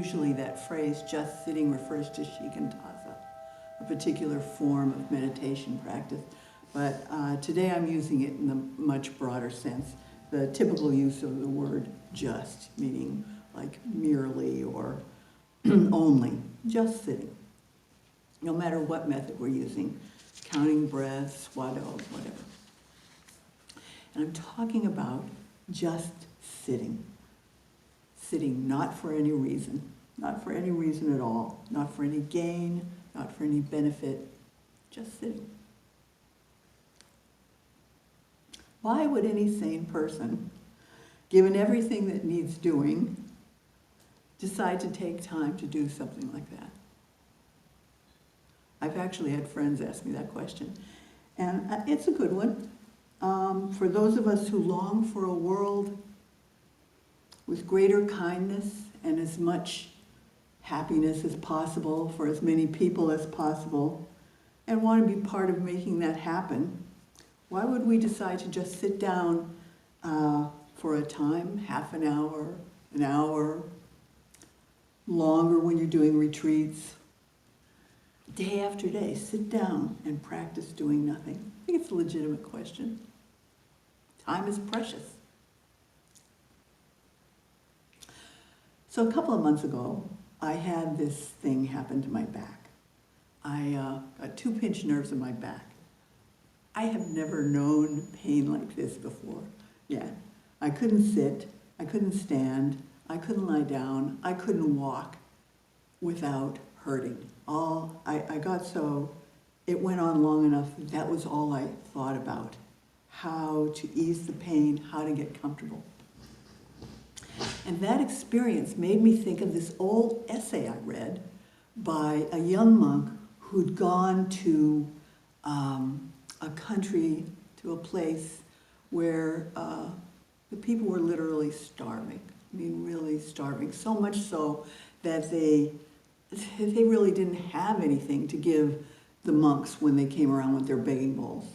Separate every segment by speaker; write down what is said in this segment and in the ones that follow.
Speaker 1: usually that phrase, just sitting, refers to shikantaza, a particular form of meditation practice. But today I'm using it in the much broader sense, the typical use of the word just, meaning like merely or only, just sitting. No matter what method we're using, counting breaths, whatever. And I'm talking about just sitting. Sitting not for any reason at all, not for any gain, not for any benefit, just sitting. Why would any sane person, given everything that needs doing, decide to take time to do something like that? I've actually had friends ask me that question, and it's a good one. For those of us who long for a world with greater kindness and as much happiness as possible for as many people as possible, and want to be part of making that happen, why would we decide to just sit down for a time, half an hour, longer when you're doing retreats, day after day, sit down and practice doing nothing? I think it's a legitimate question. Time is precious. So a couple of months ago, I had this thing happen to my back. I got 2 pinched nerves in my back. I have never known pain like this before. Yeah, I couldn't sit, I couldn't stand, I couldn't lie down, I couldn't walk without hurting. I got so, it went on long enough, that was all I thought about. How to ease the pain, how to get comfortable. And that experience made me think of this old essay I read by a young monk who'd gone to a country, to a place where the people were literally starving. I mean, really starving. So much so that they really didn't have anything to give the monks when they came around with their begging bowls.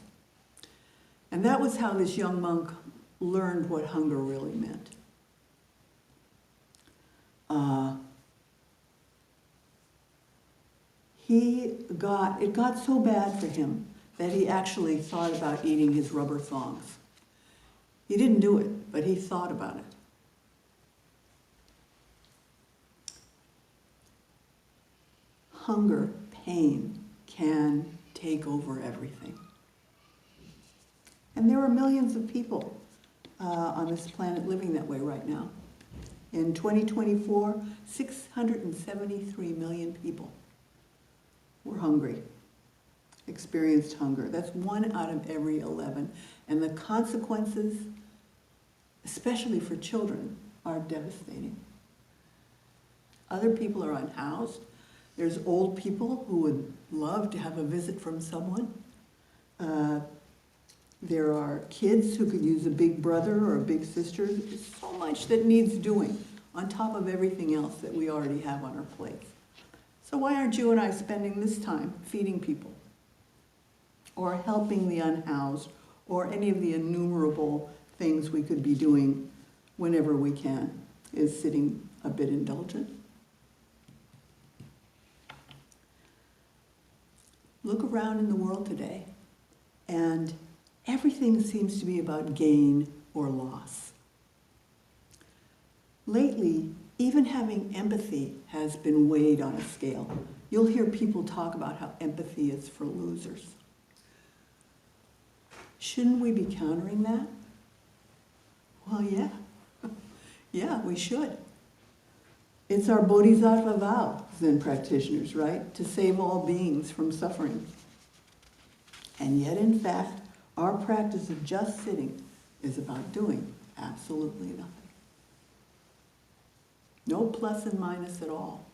Speaker 1: And that was how this young monk learned what hunger really meant. It got so bad for him that he actually thought about eating his rubber thongs. He didn't do it, but he thought about it. Hunger, pain, can take over everything. And there are millions of people on this planet living that way right now. In 2024, 673 million people were hungry, experienced hunger. That's 1 out of every 11. And the consequences, especially for children, are devastating. Other people are unhoused. There's old people who would love to have a visit from someone. There are kids who could use a big brother or a big sister. There's so much that needs doing on top of everything else that we already have on our plates. So why aren't you and I spending this time feeding people or helping the unhoused or any of the innumerable things we could be doing whenever we can? Is sitting a bit indulgent? Look around in the world today, and everything seems to be about gain or loss. Lately, even having empathy has been weighed on a scale. You'll hear people talk about how empathy is for losers. Shouldn't we be countering that? Well, yeah. Yeah, we should. It's our bodhisattva vow, Zen practitioners, right? To save all beings from suffering. And yet, in fact, our practice of just sitting is about doing absolutely nothing. No plus and minus at all.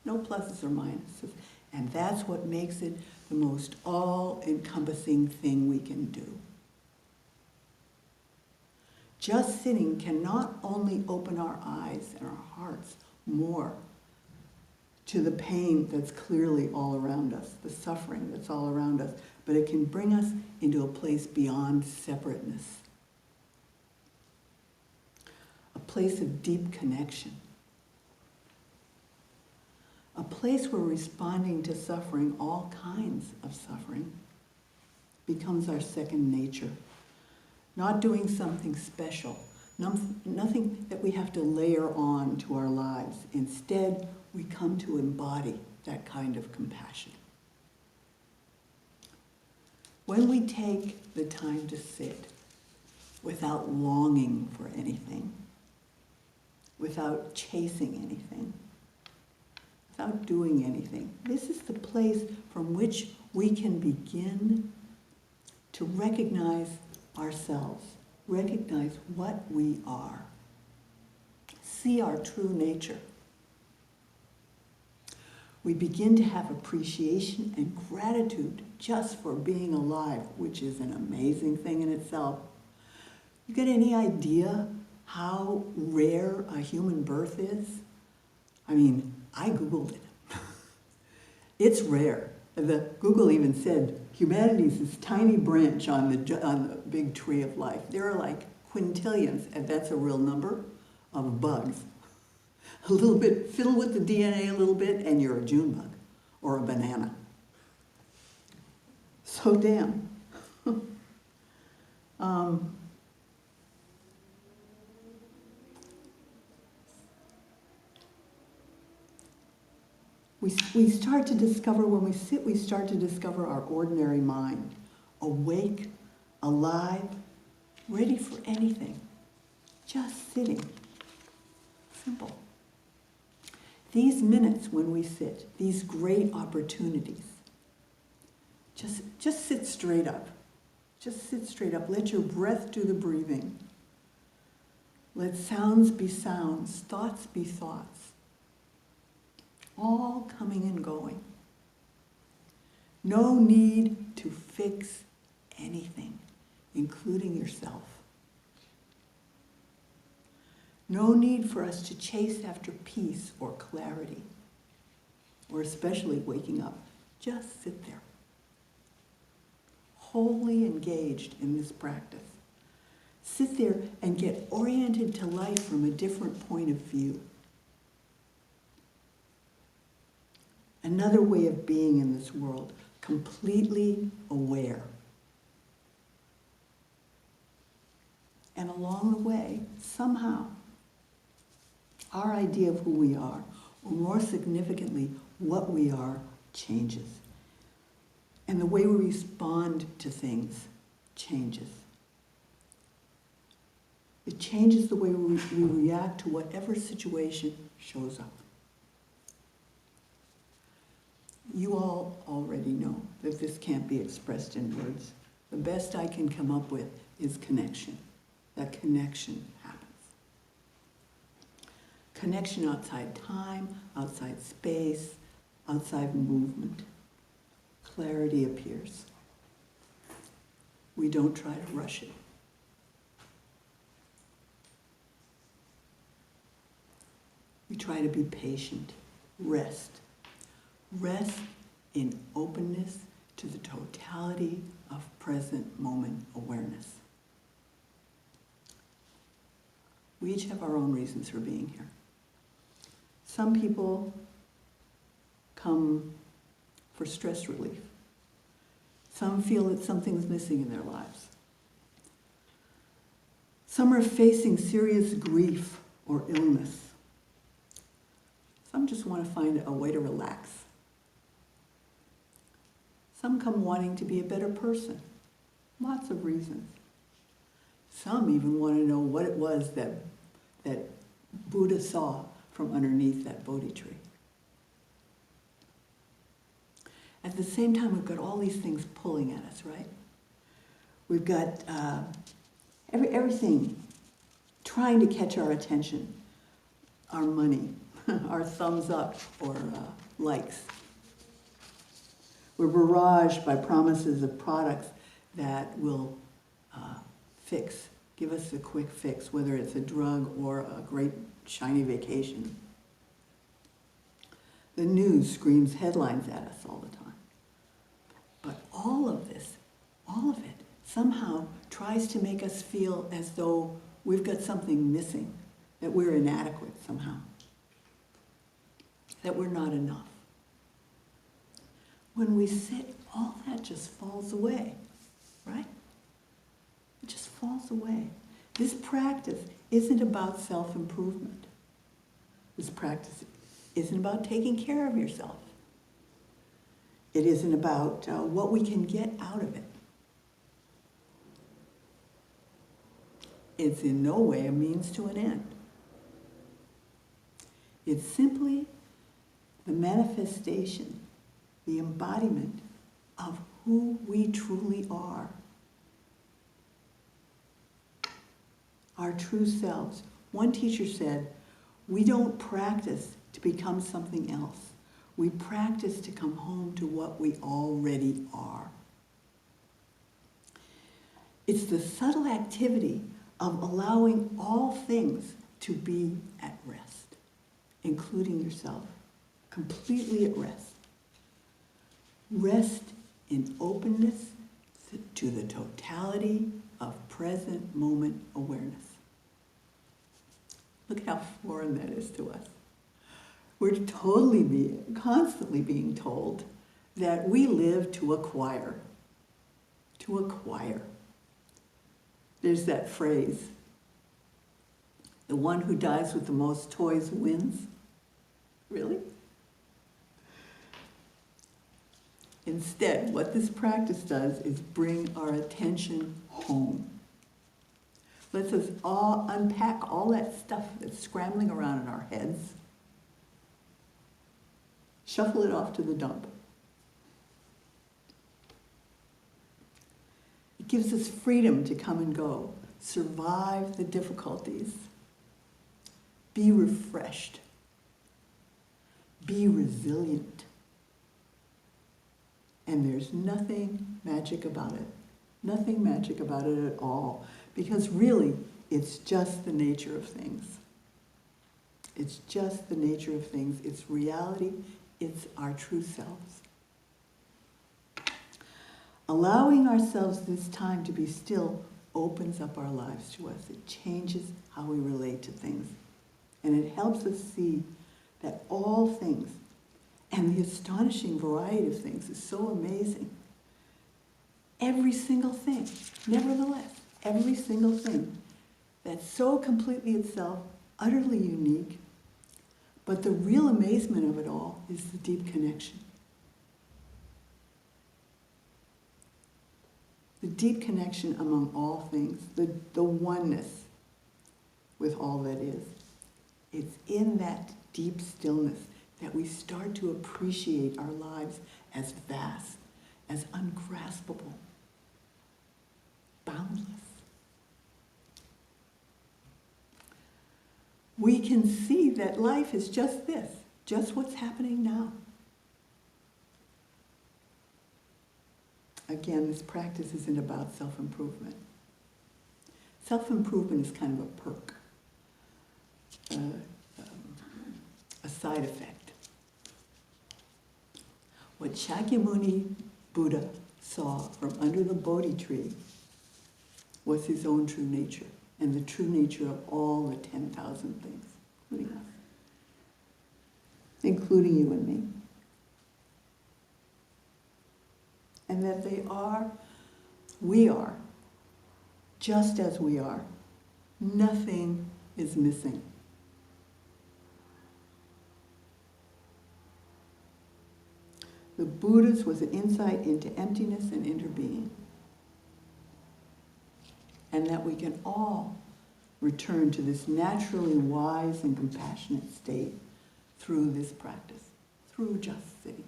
Speaker 1: No pluses or minuses. And that's what makes it the most all-encompassing thing we can do. Just sitting can not only open our eyes and our hearts more to the pain that's clearly all around us, the suffering that's all around us, but it can bring us into a place beyond separateness, a place of deep connection. place where responding to suffering, all kinds of suffering, becomes our second nature. Not doing something special, nothing that we have to layer on to our lives. Instead, we come to embody that kind of compassion. When we take the time to sit without longing for anything, without chasing anything, without doing anything, this is the place from which we can begin to recognize ourselves, recognize what we are, see our true nature. We begin to have appreciation and gratitude just for being alive, which is an amazing thing in itself. You get any idea how rare a human birth is? I mean, I Googled it. It's rare. Google even said humanity is this tiny branch on the big tree of life. There are like quintillions, and that's a real number, of bugs. A little bit, fiddle with the DNA a little bit, and you're a June bug or a banana. So damn. We start to discover, when we sit, we start to discover our ordinary mind, awake, alive, ready for anything, just sitting. Simple. These minutes when we sit, these great opportunities, just sit straight up. Just sit straight up. Let your breath do the breathing. Let sounds be sounds, thoughts be thoughts. All coming and going. No need to fix anything, including yourself. No need for us to chase after peace or clarity, or especially waking up. Just sit there, wholly engaged in this practice. Sit there and get oriented to life from a different point of view. Another way of being in this world, completely aware. And along the way, somehow, our idea of who we are, or more significantly, what we are, changes. And the way we respond to things changes. It changes the way we react to whatever situation shows up. You all already know that this can't be expressed in words. The best I can come up with is connection. That connection happens. Connection outside time, outside space, outside movement. Clarity appears. We don't try to rush it. We try to be patient. Rest. Rest in openness to the totality of present moment awareness. We each have our own reasons for being here. Some people come for stress relief. Some feel that something's missing in their lives. Some are facing serious grief or illness. Some just want to find a way to relax. Some come wanting to be a better person. Lots of reasons. Some even want to know what it was that Buddha saw from underneath that Bodhi tree. At the same time, we've got all these things pulling at us, right? We've got everything trying to catch our attention. Our money, our thumbs up or likes. We're barraged by promises of products that will give us a quick fix, whether it's a drug or a great shiny vacation. The news screams headlines at us all the time. But all of it, somehow tries to make us feel as though we've got something missing, that we're inadequate somehow, that we're not enough. when we sit, all that just falls away, right? It just falls away. This practice isn't about self-improvement. This practice isn't about taking care of yourself. It isn't about what we can get out of it. It's in no way a means to an end. It's simply the manifestation, the embodiment of who we truly are. Our true selves. One teacher said, we don't practice to become something else. We practice to come home to what we already are. It's the subtle activity of allowing all things to be at rest, including yourself, completely at rest. Rest in openness to the totality of present moment awareness. Look how foreign that is to us. We're constantly being told that we live to acquire. To acquire. There's that phrase, the one who dies with the most toys wins. Really? Instead, what this practice does is bring our attention home. Lets us all unpack all that stuff that's scrambling around in our heads. Shuffle it off to the dump. It gives us freedom to come and go, survive the difficulties, be refreshed, be resilient. And there's nothing magic about it. Nothing magic about it at all. Because really, it's just the nature of things. It's just the nature of things. It's reality. It's our true selves. Allowing ourselves this time to be still opens up our lives to us. It changes how we relate to things. And it helps us see that all things, and the astonishing variety of things is so amazing. Every single thing, nevertheless, every single thing that's so completely itself, utterly unique, but the real amazement of it all is the deep connection. The deep connection among all things, the oneness with all that is. It's in that deep stillness that we start to appreciate our lives as vast, as ungraspable, boundless. We can see that life is just this, just what's happening now. Again, this practice isn't about self-improvement. Self-improvement is kind of a perk, a side effect. What Shakyamuni Buddha saw from under the Bodhi tree was his own true nature, and the true nature of all the 10,000 things, including us, including you and me. And that we are, just as we are. Nothing is missing. The Buddha's was an insight into emptiness and interbeing. And that we can all return to this naturally wise and compassionate state through this practice, through just sitting.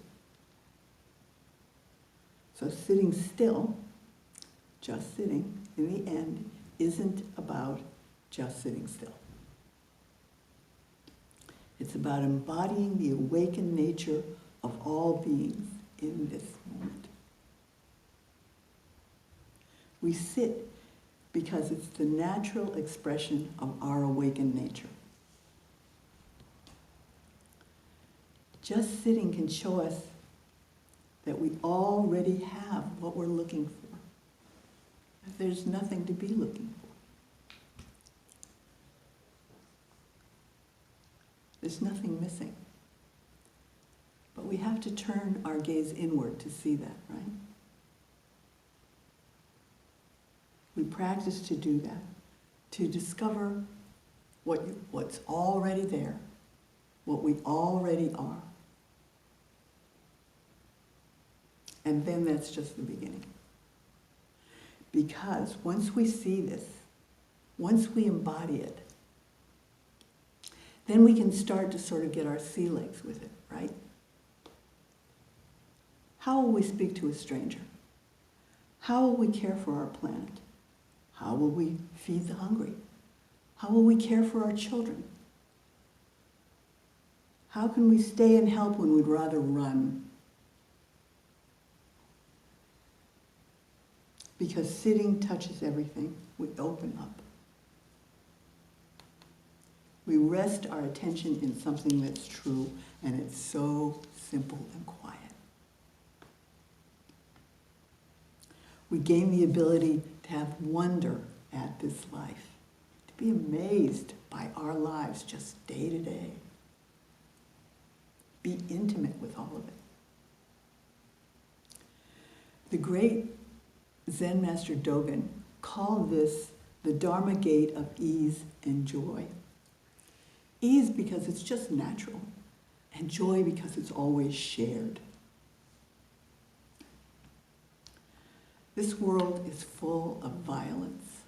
Speaker 1: So sitting still, just sitting, in the end, isn't about just sitting still. It's about embodying the awakened nature of all beings in this moment. We sit because it's the natural expression of our awakened nature. Just sitting can show us that we already have what we're looking for. There's nothing to be looking for. There's nothing missing. But we have have to turn our gaze inward to see that, right? We practice to do that, to discover what's already there, what we already are. And then that's just the beginning. Because once we see this, once we embody it, then we can start to sort of get our sea legs with it, right? How will we speak to a stranger? How will we care for our planet? How will we feed the hungry? How will we care for our children? How can we stay and help when we'd rather run? Because sitting touches everything. We open up. We rest our attention in something that's true, and it's so simple and quiet. We gain the ability to have wonder at this life, to be amazed by our lives just day to day. Be intimate with all of it. The great Zen master Dogen called this the Dharma gate of ease and joy. Ease because it's just natural, and joy because it's always shared. This world is full of violence,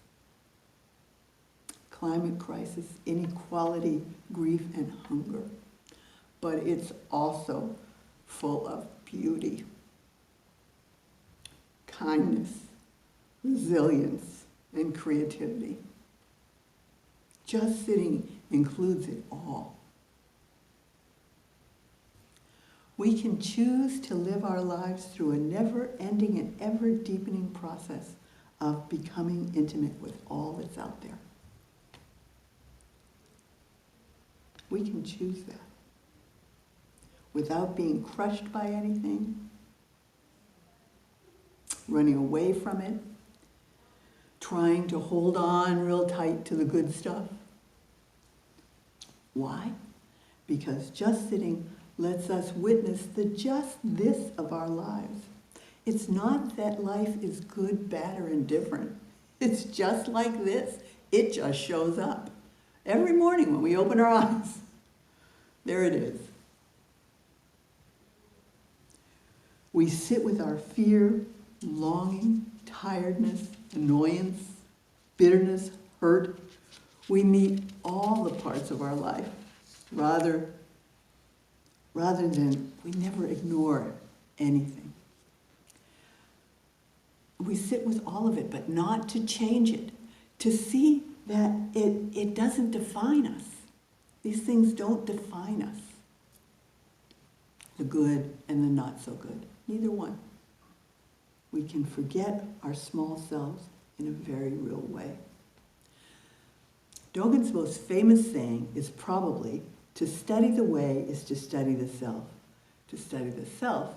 Speaker 1: climate crisis, inequality, grief, and hunger. But it's also full of beauty, kindness, resilience, and creativity. Just sitting includes it all. We can choose to live our lives through a never-ending and ever-deepening process of becoming intimate with all that's out there. We can choose that without being crushed by anything, running away from it, trying to hold on real tight to the good stuff. Why? Because just sitting lets us witness the just this of our lives. It's not that life is good, bad, or indifferent. It's just like this. It just shows up. Every morning when we open our eyes, there it is. We sit with our fear, longing, tiredness, annoyance, bitterness, hurt. We meet all the parts of our life rather than we never ignore anything. We sit with all of it, but not to change it, to see that it doesn't define us. These things don't define us. The good and the not so good, neither one. We can forget our small selves in a very real way. Dogen's most famous saying is probably, to study the way is to study the self. To study the self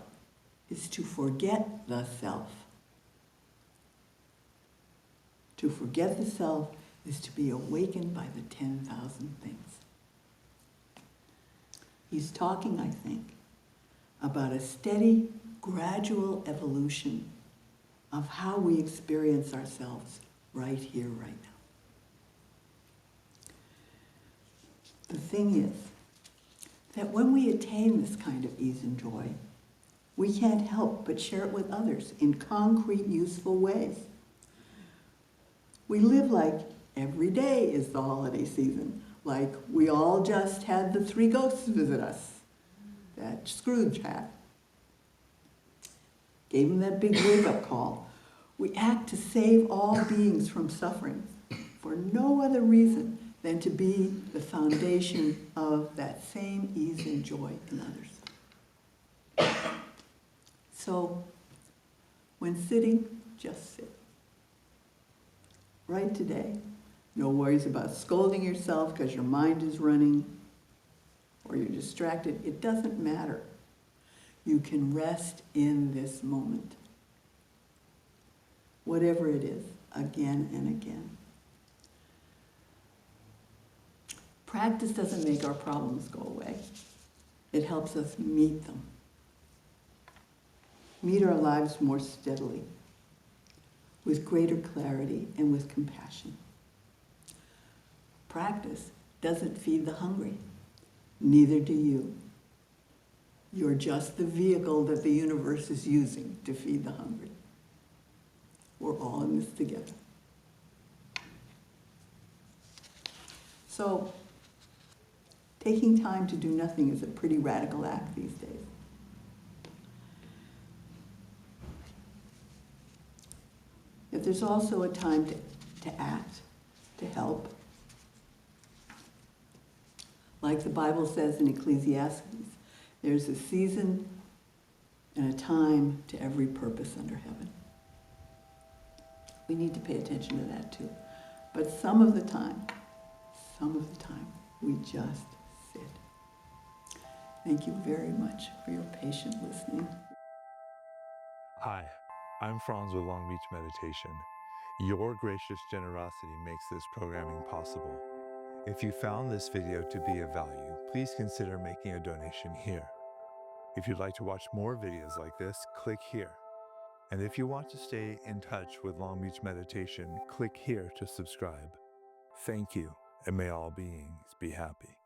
Speaker 1: is to forget the self. To forget the self is to be awakened by the 10,000 things. He's talking, I think, about a steady, gradual evolution of how we experience ourselves right here, right now. The thing is that when we attain this kind of ease and joy, we can't help but share it with others in concrete, useful ways. We live like every day is the holiday season, like we all just had the 3 ghosts visit us that Scrooge had. Gave him that big wake-up call. We act to save all beings from suffering for no other reason than to be the foundation of that same ease and joy in others. So, when sitting, just sit. Right today, no worries about scolding yourself because your mind is running or you're distracted. It doesn't matter. You can rest in this moment. Whatever it is, again and again. Practice doesn't make our problems go away. It helps us meet them. meet our lives more steadily, with greater clarity and with compassion. Practice doesn't feed the hungry. Neither do you. You're just the vehicle that the universe is using to feed the hungry. We're all in this together. So, taking time to do nothing is a pretty radical act these days. Yet there's also a time to act, to help. Like the Bible says in Ecclesiastes, there's a season and a time to every purpose under heaven. We need to pay attention to that too. But some of the time, we just sit. Thank you very much for your patient listening.
Speaker 2: Hi, I'm Franz with Long Beach Meditation. Your gracious generosity makes this programming possible. If you found this video to be of value, please consider making a donation here. If you'd like to watch more videos like this, click here. And if you want to stay in touch with Long Beach Meditation, click here to subscribe. Thank you, and may all beings be happy.